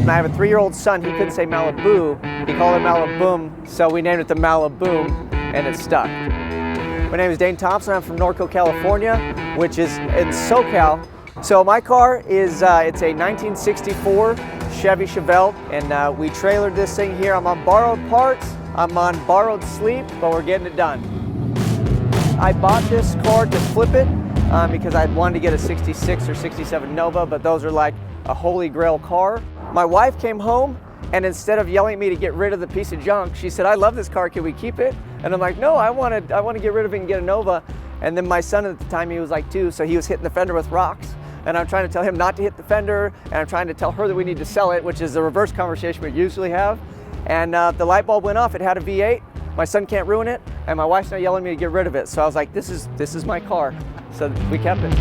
And I have a 3-year-old son. He couldn't say Malibu. He called it MaliBoom, so we named it the MaliBoom, and it stuck. My name is Dane Thompson. I'm from Norco, California, which is in SoCal. So my car is, it's a 1964 Chevy Chevelle, and we trailered this thing here. I'm on borrowed parts, I'm on borrowed sleep, but we're getting it done. I bought this car to flip it because I wanted to get a 66 or 67 Nova, but those are like a holy grail car. My wife came home, and instead of yelling at me to get rid of the piece of junk, she said, "I love this car, can we keep it?" And I'm like, "No, I want to get rid of it and get a Nova." And then my son at the time, he was like 2, so he was hitting the fender with rocks. And I'm trying to tell him not to hit the fender, and I'm trying to tell her that we need to sell it, which is the reverse conversation we usually have. And the light bulb went off. It had a V8. My son can't ruin it, and my wife's not yelling at me to get rid of it. So I was like, this is my car. So we kept it.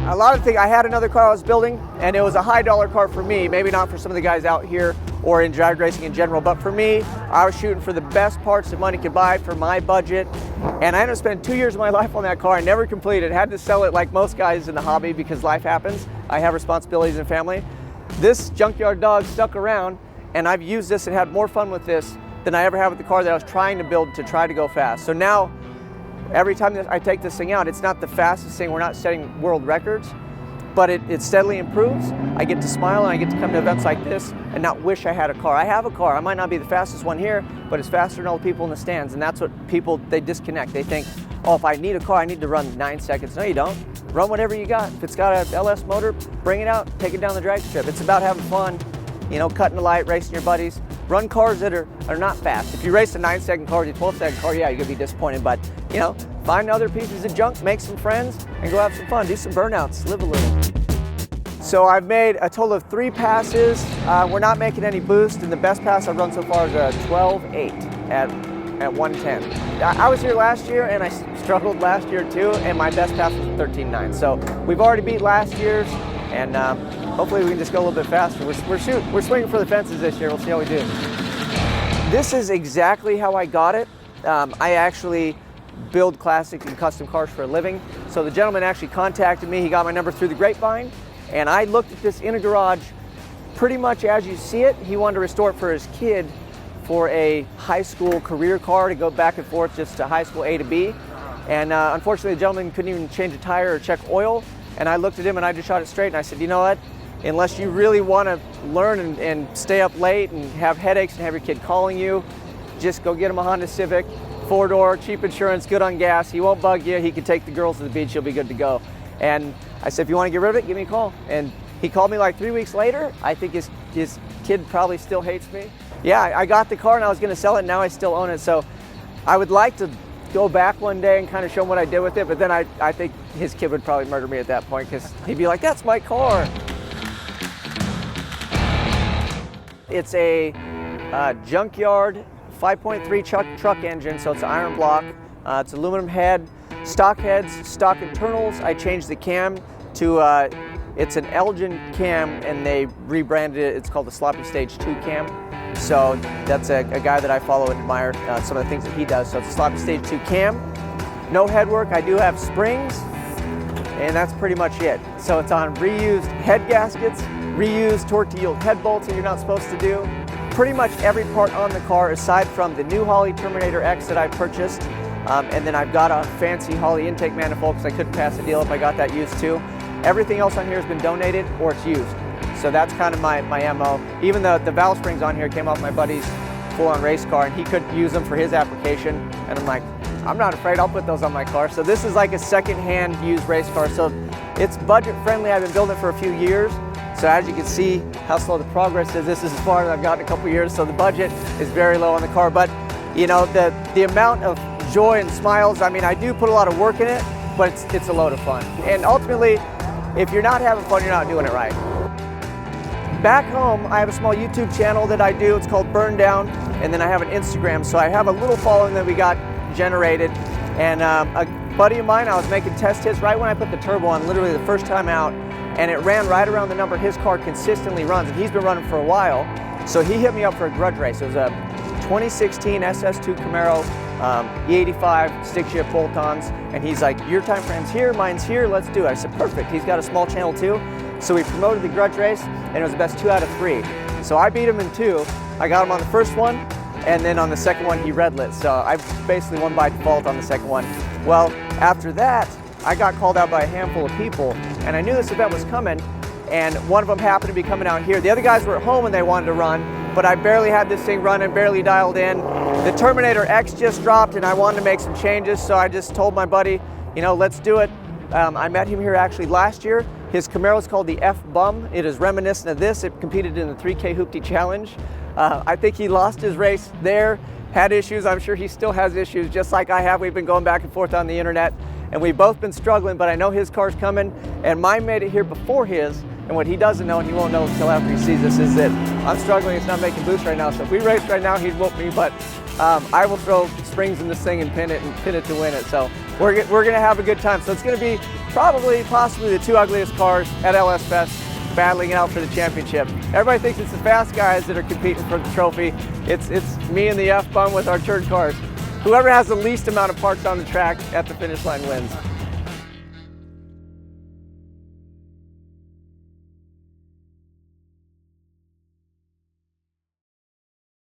A lot of things, I had another car I was building, and it was a high dollar car for me, maybe not for some of the guys out here or in drag racing in general, but for me, I was shooting for the best parts that money could buy for my budget. And I ended up spending 2 years of my life on that car. I never completed, had to sell it like most guys in the hobby because life happens. I have responsibilities and family. This junkyard dog stuck around, and I've used this and had more fun with this than I ever had with the car that I was trying to build to try to go fast. So now, every time that I take this thing out, it's not the fastest thing, we're not setting world records, but it steadily improves. I get to smile and I get to come to events like this and not wish I had a car. I have a car, I might not be the fastest one here, but it's faster than all the people in the stands, and that's what people, they disconnect. They think, oh, if I need a car, I need to run 9 seconds. No, you don't. Run whatever you got. If it's got an LS motor, bring it out, take it down the drag strip. It's about having fun, you know, cutting the light, racing your buddies. Run cars that are not fast. If you race a 9-second car, a 12-second car, yeah, you're gonna be disappointed, but you know, find other pieces of junk, make some friends, and go have some fun. Do some burnouts, live a little. So I've made a total of 3 passes. We're not making any boost, and the best pass I've run so far is a 12.8 at 110. I was here last year, and I struggled last year too, and my best pass was 13.9. So we've already beat last year's, and hopefully we can just go a little bit faster. We're swinging for the fences this year. We'll see how we do. This is exactly how I got it. I actually build classic and custom cars for a living. So the gentleman actually contacted me. He got my number through the grapevine, and I looked at this in a garage pretty much as you see it. He wanted to restore it for his kid for a high school career car to go back and forth just to high school A to B. And unfortunately, the gentleman couldn't even change a tire or check oil. And I looked at him and I just shot it straight, and I said, you know what? Unless you really want to learn and stay up late and have headaches and have your kid calling you, just go get him a Honda Civic, 4-door, cheap insurance, good on gas. He won't bug you. He can take the girls to the beach. He'll be good to go. And I said, if you want to get rid of it, give me a call. And he called me like 3 weeks later. I think his kid probably still hates me. Yeah, I got the car and I was going to sell it, and now I still own it. So I would like to go back one day and kind of show him what I did with it, but then I think his kid would probably murder me at that point because he'd be like, that's my car. It's a junkyard 5.3 truck engine, so it's an iron block. It's aluminum head, stock heads, stock internals. I changed the cam to, it's an Elgin cam, and they rebranded it. It's called the Sloppy Stage 2 cam. So that's a guy that I follow and admire some of the things that he does. So it's a Sloppy Stage 2 cam. No headwork. I do have springs, and that's pretty much it. So it's on reused head gaskets, reused torque-to-yield head bolts that you're not supposed to do. Pretty much every part on the car, aside from the new Holley Terminator X that I purchased, and then I've got a fancy Holley intake manifold because I couldn't pass a deal if I got that used too. Everything else on here has been donated or it's used. So that's kind of my MO. Even the valve springs on here came off my buddy's full-on race car, and he couldn't use them for his application. And I'm like, I'm not afraid, I'll put those on my car. So this is like a second-hand used race car. So it's budget-friendly. I've been building it for a few years. So as you can see how slow the progress is, this is as far as I've gotten in a couple years. So the budget is very low on the car. But you know, the amount of joy and smiles, I mean, I do put a lot of work in it, but it's a load of fun. And ultimately, if you're not having fun, you're not doing it right. Back home, I have a small YouTube channel that I do. It's called Burn Down, and then I have an Instagram. So I have a little following that we got generated. And a buddy of mine, I was making test hits right when I put the turbo on, literally the first time out, and it ran right around the number his car consistently runs, and he's been running for a while. So he hit me up for a grudge race. It was a 2016 SS2 Camaro E85 stick shift bolt-ons, and he's like, your time frame's here, mine's here, let's do it. I said, perfect. He's got a small channel too. So we promoted the grudge race, and it was the best 2 out of 3. So I beat him in 2. I got him on the first one, and then on the second one he red lit. So I basically won by default on the second one. Well, after that, I got called out by a handful of people, and I knew this event was coming, and one of them happened to be coming out here. The other guys were at home and they wanted to run, but I barely had this thing running, barely dialed in. The Terminator X just dropped and I wanted to make some changes, so I just told my buddy, you know, let's do it. I met him here actually last year. His Camaro is called the F-Bum. It is reminiscent of this. It competed in the 3K Hoopty Challenge. I think he lost his race there, had issues. I'm sure he still has issues, just like I have. We've been going back and forth on the internet, and we've both been struggling, but I know his car's coming, and mine made it here before his. And what he doesn't know, and he won't know until after he sees this, is that I'm struggling. It's not making boost right now. So if we race right now, he'd whoop me, but I will throw springs in this thing and pin it to win it. So we're gonna have a good time. So it's gonna be possibly the 2 ugliest cars at LS Fest battling it out for the championship. Everybody thinks it's the fast guys that are competing for the trophy. It's me and the F-Bum with our turd cars. Whoever has the least amount of parts on the track at the finish line wins.